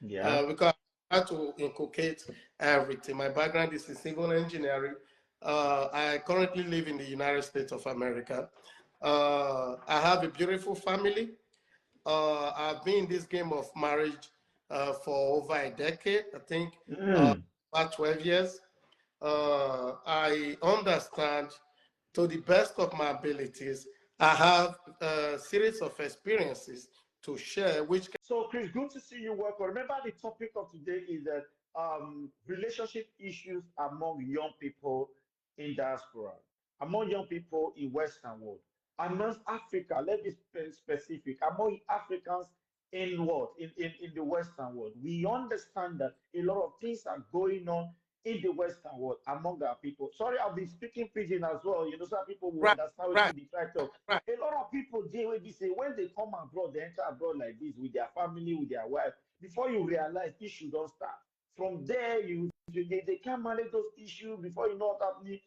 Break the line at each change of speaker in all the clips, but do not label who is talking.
Yeah.
because I had to inculcate everything. My background is in civil engineering. I currently live in the United States of America. I have a beautiful family. I've been in this game of marriage for over a decade, I think,
Mm.
about 12 years. I understand to the best of my abilities. I have a series of experiences to share, which
So, Chris, good to see you work. Remember, the topic of today is that relationship issues among young people in diaspora, among young people in Western world, amongst Africa. Let's be specific. Among Africans in what in the Western world, we understand that a lot of things are going on in the Western world among our people. Sorry, I'll be speaking pidgin as well. You know, some people will
right,
understand what
right,
we try to.
right.
A lot of people they will be say when they come abroad, they enter abroad like this with their family, with their wife. Before you realize issue don't start. From there, they can't manage those issues. Before you know what happening,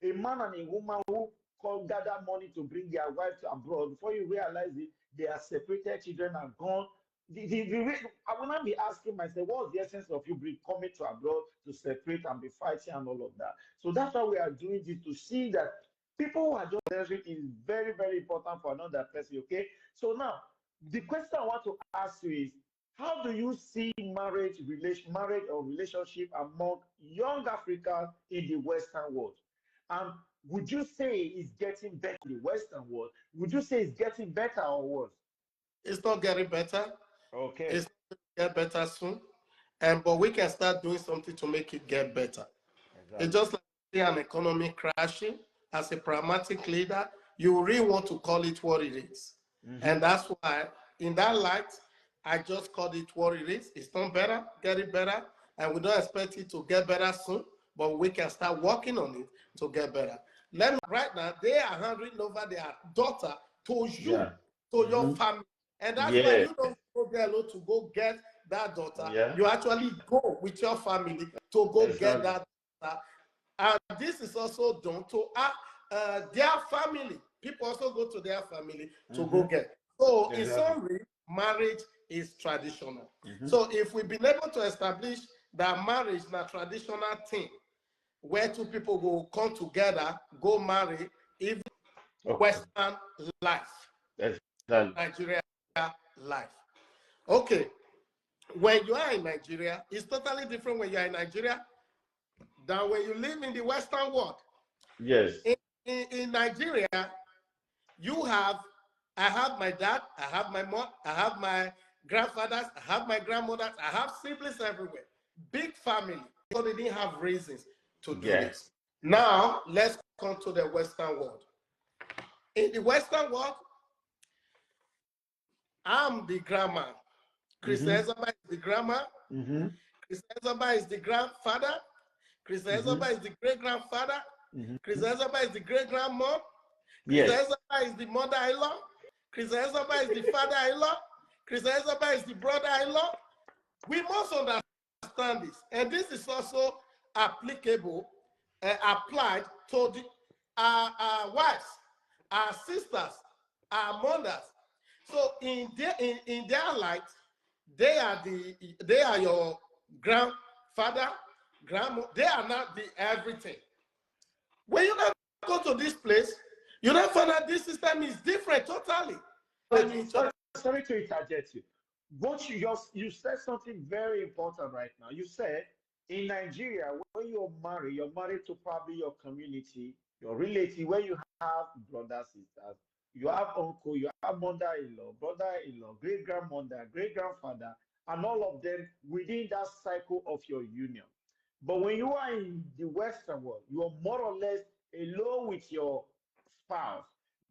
a man and a woman who call gather money to bring their wife to abroad. Before you realize it, they are separated, children are gone. I will not be asking myself, what's the essence of you bring coming to abroad to separate and be fighting and all of that? So that's why we are doing this to see that people who are just married is very, very important for another person. Okay. So now the question I want to ask you is how do you see marriage or relationship among young Africans in the Western world? And would you say it's getting better in the Western world? Would you say it's getting better or worse?
It's not getting better.
Okay.
It's not going to get better soon. But we can start doing something to make it get better. It's
Exactly.
just like an economy crashing. As a pragmatic leader, you really want to call it what it is. And
Mm-hmm.
that's why, in that light, I just called it what it is. It's not better, getting better. And we don't expect it to get better soon, but we can start working on it to get better. Let me right now, they are handing over their daughter to you,
Yeah.
to your
Mm-hmm.
family. And that's why
Yeah.
you don't go there alone to go get that daughter.
Yeah.
You actually go with your family to go get
Exactly.
that daughter. And this is also done to their family. People also go to their family to go
Mm-hmm.
get. So, in
Exactly.
summary, marriage is traditional.
Mm-hmm.
So, if we've been able to establish that marriage is a traditional thing, where two people will come together, go marry, even
Okay.
Western life,
Exactly.
Nigeria life. Okay, when you are in Nigeria, it's totally different when you are in Nigeria than when you live in the Western world.
Yes.
In Nigeria, you have, I have my dad, I have my mom, I have my grandfathers, I have my grandmothers, I have siblings everywhere. Big family. So they didn't have reasons to do
Yeah.
this. Now, let's come to the Western world. In the Western world, I'm the grandma. Chris
Mm-hmm.
Ezaba is the grandma.
Mm-hmm.
Chris Ezaba is the grandfather. Chris
Mm-hmm.
Ezaba is the great grandfather. Chris
Mm-hmm.
Ezaba is the great grandmom. Chris
Yes.
Ezaba is the mother-in-law. Chris Ezaba is the father-in-law. Chris Ezaba is the brother-in-law. We must understand this. And this is also applicable, applied to our wives, our sisters, our mothers. So in their light, they are your grandfather, grandma. They are not the everything. When you now go to this place, you now find out this system is different totally. Let me
Sorry,
introduce.
sorry to interject you. What you said something very important right now. You said in Nigeria, when you're married to probably your community, your relative, where you have brothers, sisters, you have uncle, you have mother-in-law, brother-in-law, great grandmother, great grandfather, and all of them within that cycle of your union. But when you are in the Western world, you are more or less alone with your spouse.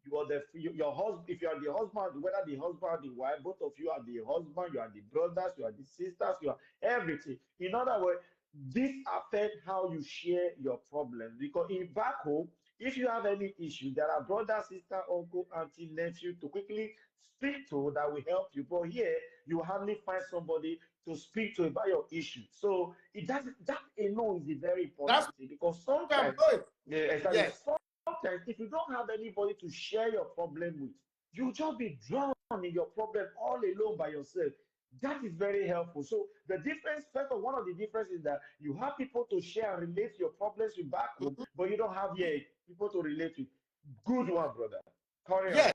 You are your husband. If you are the husband, whether the husband or the wife, both of you are the husband, you are the brothers, you are the sisters, you are everything. In other words, this affects how you share your problems. Because in back home, if you have any issue, there are brother, sister, uncle, auntie, nephew to quickly speak to that will help you. But here, you hardly find somebody to speak to about your issue. So it doesn't that alone is a very
That's
important thing because
where I'm
sometimes,
going.
yeah, exactly,
Yes.
sometimes if you don't have anybody to share your problem with, you just be drowned in your problem all alone by yourself. That is very helpful. So the difference, first of all, one of the differences is that you have people to share and relate your problems with back home, but you don't have yet people to relate with. Good one, brother. Carry
Yes.
on.